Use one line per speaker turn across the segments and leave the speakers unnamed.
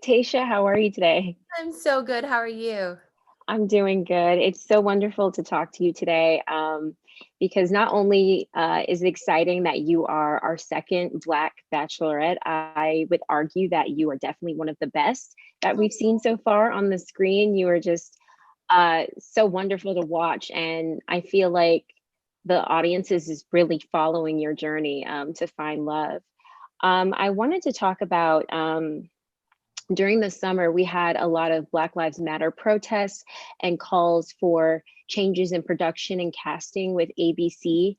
Tayshia. How are you today?
I'm so good. How are you?
I'm doing good. It's so wonderful to talk to you today because not only is it exciting that you are our second Black Bachelorette, I would argue that you are definitely one of the best that we've seen so far on the screen. You are just so wonderful to watch. And I feel like the audiences is really following your journey to find love. I wanted to talk about during the summer, we had a lot of Black Lives Matter protests and calls for changes in production and casting with ABC.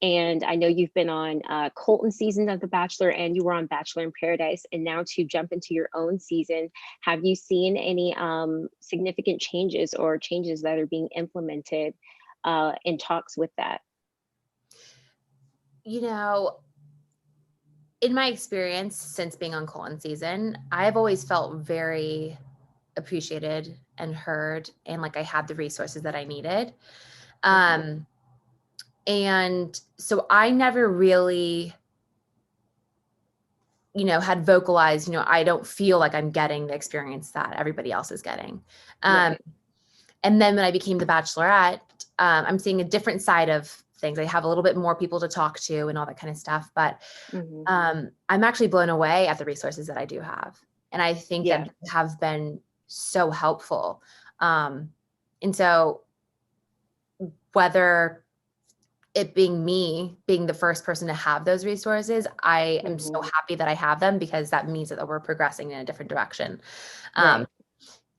And I know you've been on Colton season of The Bachelor and you were on Bachelor in Paradise. And now to jump into your own season, have you seen any significant changes or changes that are being implemented in talks with that?
You know, in my experience since being on Colton season, I've always felt very appreciated and heard, and like I had the resources that I needed. And so I never really, had vocalized, I don't feel like I'm getting the experience that everybody else is getting.
Right.
And then when I became the Bachelorette, I'm seeing a different side of things. I have a little bit more people to talk to and all that kind of stuff. But I'm actually blown away at the resources that I do have. And I think that have been so helpful. And so whether it being me being the first person to have those resources, I am so happy that I have them because that means that we're progressing in a different direction.
Right.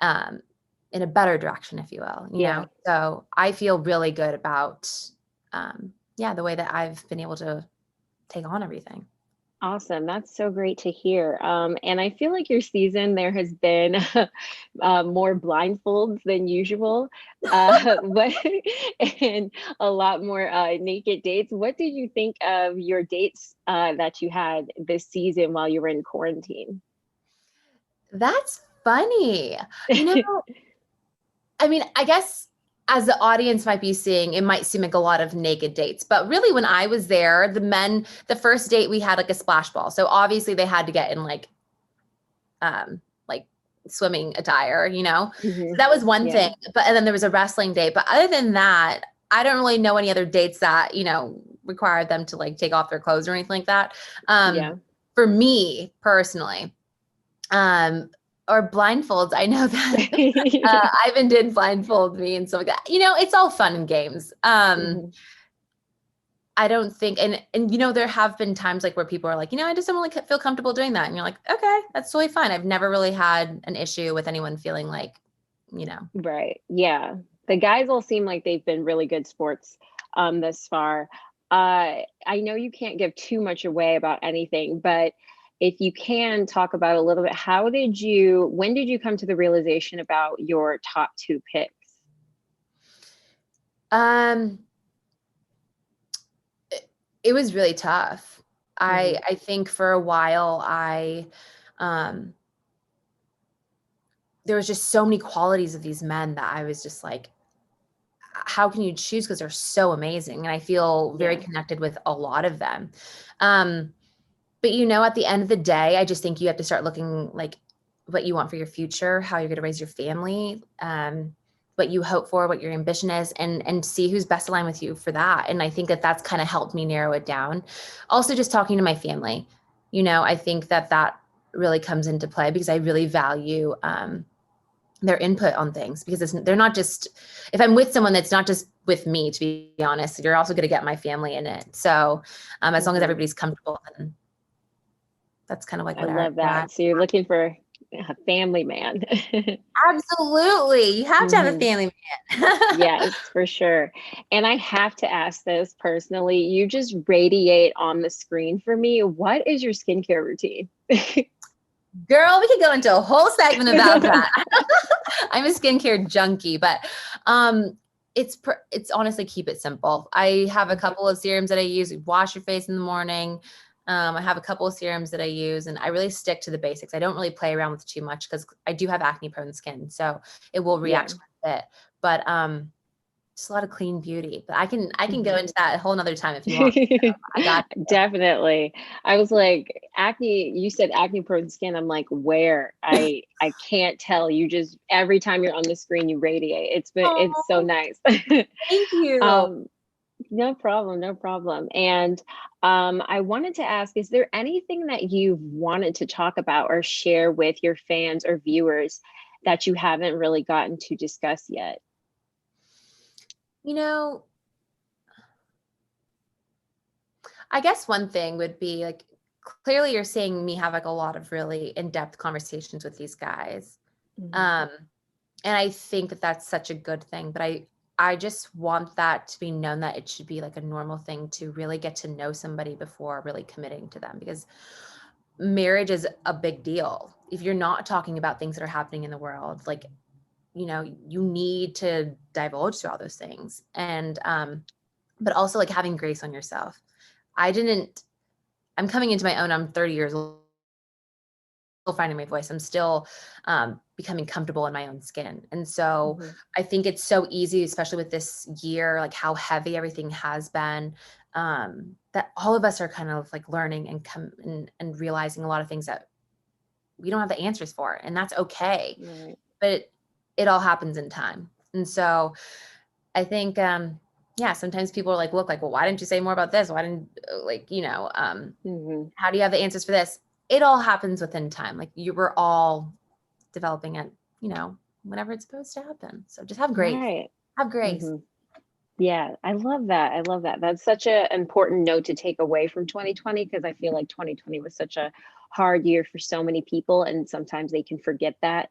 In a better direction, if you will, you know? So I feel really good about, the way that I've been able to take on everything.
Awesome. That's so great to hear. And I feel like your season, there has been more blindfolds than usual, but, and a lot more naked dates. What did you think of your dates that you had this season while you were in quarantine?
That's funny. I mean, I guess as the audience might be seeing, it might seem like a lot of naked dates, but really when I was there, the first date we had like a splash ball. So obviously they had to get in like swimming attire, So that was one thing, and then there was a wrestling date. But other than that, I don't really know any other dates that, required them to like take off their clothes or anything like that. For me personally, or blindfolds. I know that Ivan did blindfold me and stuff like that. It's all fun and games. I don't think, and there have been times like where people are like, I just don't really feel comfortable doing that. And you're like, okay, that's totally fine. I've never really had an issue with anyone feeling like,
Right. Yeah. The guys all seem like they've been really good sports this far. I know you can't give too much away about anything, but if you can talk about a little bit, when did you come to the realization about your top two picks?
It was really tough. I think for a while there was just so many qualities of these men that I was just like, how can you choose? Because they're so amazing. And I feel very connected with a lot of them. But at the end of the day, I just think you have to start looking like what you want for your future, how you're going to raise your family, what you hope for, what your ambition is, and see who's best aligned with you for that. And I think that that's kind of helped me narrow it down. Also, just talking to my family, I think that really comes into play because I really value their input on things, because they're not just, if I'm with someone that's not just with me, to be honest, you're also going to get my family in it. So as long as everybody's comfortable, then that's kind of like what
I love that. So you're looking for a family man.
Absolutely. You have to have a family man.
Yes, for sure. And I have to ask this personally. You just radiate on the screen for me. What is your skincare routine?
Girl, we could go into a whole segment about that. I'm a skincare junkie, but it's honestly, keep it simple. I have a couple of serums that I use. Wash your face in the morning. I have a couple of serums that I use, and I really stick to the basics. I don't really play around with too much because I do have acne prone skin, so it will react a bit. But just a lot of clean beauty. But I can go into that a whole nother time if you want. So I got you.
Definitely. I was like, acne, you said acne prone skin. I'm like, where? I can't tell. You just, every time you're on the screen, you radiate. It's so nice.
Thank you.
No problem, no problem. And I wanted to ask, is there anything that you've wanted to talk about or share with your fans or viewers that you haven't really gotten to discuss yet?
You know, I guess one thing would be like, clearly you're seeing me have like a lot of really in-depth conversations with these guys. And I think that that's such a good thing, but I just want that to be known that it should be like a normal thing to really get to know somebody before really committing to them, because marriage is a big deal. If you're not talking about things that are happening in the world, like, you know, you need to divulge to all those things. And, but also like having grace on yourself. I'm coming into my own. I'm 30 years old, still finding my voice. I'm still becoming comfortable in my own skin. And so I think it's so easy, especially with this year, like how heavy everything has been, that all of us are kind of like learning and realizing a lot of things that we don't have the answers for, and that's okay.
Right.
But it all happens in time. And so I think, yeah, sometimes people are like, look, like, well, why didn't you say more about this? Why didn't, like, you know, how do you have the answers for this? It all happens within time. Like we're all developing it, you know, whenever it's supposed to happen. So just have grace.
Right.
Have grace.
Yeah, I love that. I love that. That's such an important note to take away from 2020, because I feel like 2020 was such a hard year for so many people, and sometimes they can forget that.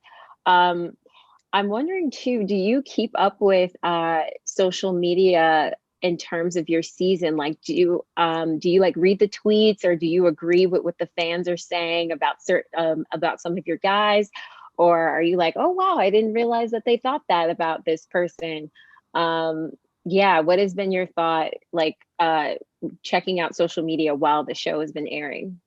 I'm wondering too, do you keep up with social media in terms of your season? Like, do you like read the tweets, or do you agree with what the fans are saying about about some of your guys? Or are you like, oh wow, I didn't realize that they thought that about this person? Yeah, what has been your thought, like checking out social media while the show has been airing?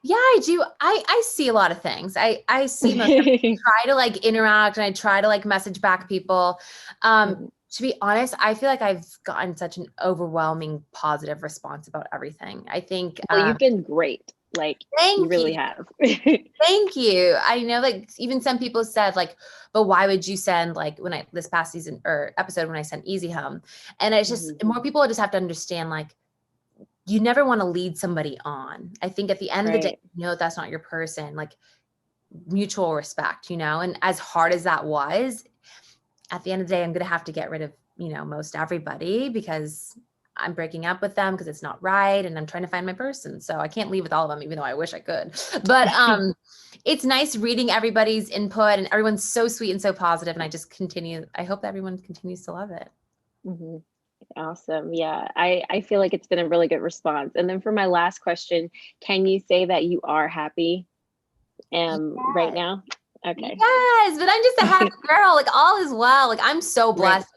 Yeah, I do. I see a lot of things. I see most of them. Try to like interact, and I try to like message back people. To be honest, I feel like I've gotten such an overwhelming positive response about everything. I think
Well, you've been great. Like, you really have.
Thank you. I know, like, even some people said, like, but why would you send, like, this past season or episode when I sent Easy Home? And it's just more people just have to understand, like, you never want to lead somebody on. I think at the end of the day, you know, that's not your person, like mutual respect, you know, and as hard as that was, at the end of the day, I'm going to have to get rid of, you know, most everybody because I'm breaking up with them because it's not right. And I'm trying to find my person. So I can't leave with all of them, even though I wish I could. But it's nice reading everybody's input, and everyone's so sweet and so positive. And I hope that everyone continues to love it.
Awesome. Yeah, I feel like it's been a really good response. And then for my last question, can you say that you are happy right now? Okay.
Yes, but I'm just a happy girl. Like all is well. Like I'm so blessed.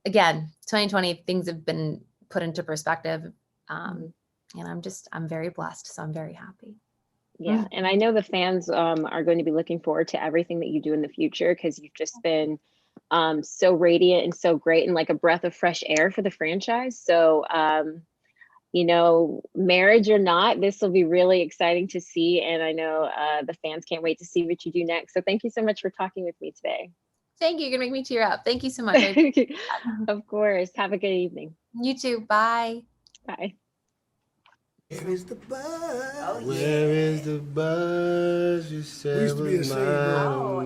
Again, 2020, things have been put into perspective. And I'm very blessed. So I'm very happy.
Yeah. And I know the fans are going to be looking forward to everything that you do in the future, because you've just been so radiant and so great, and like a breath of fresh air for the franchise. So you know, marriage or not, this will be really exciting to see. And I know the fans can't wait to see what you do next. So thank you so much for talking with me today.
Thank you. You're going to make me tear up. Thank you so much.
Of course. Have a good evening.
You too. Bye.
Bye.
Where is the buzz?
Where is the buzz? You said was mine.